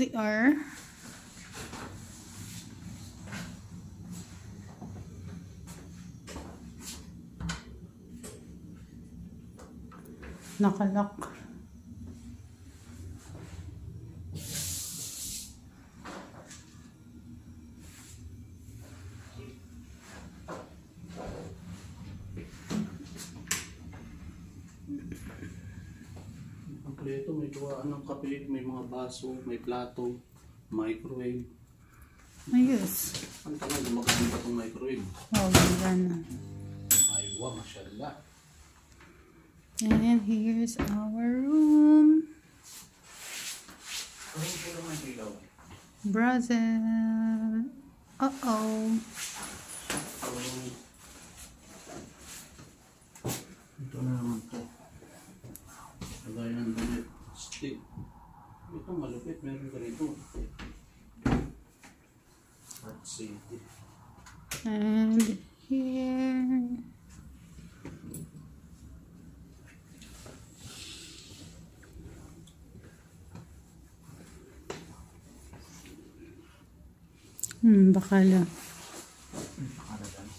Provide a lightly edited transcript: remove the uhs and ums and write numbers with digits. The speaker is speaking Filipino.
CR. Nakalock. Kompleto, may tuwaan ng kape, may mga baso, may plato, microwave. Ayos. Ang tagal, gumagamit pa itong microwave. Oh, ganda na. Ay, wow, masyallah. And here's our room. Ano po lang may ilaw? Brazil. Uh-oh. Ito na naman po. Lagay ng damit. Stick. Ito malupit. Meron ka rito. Let's see. And here. Bakala. Bakala lang.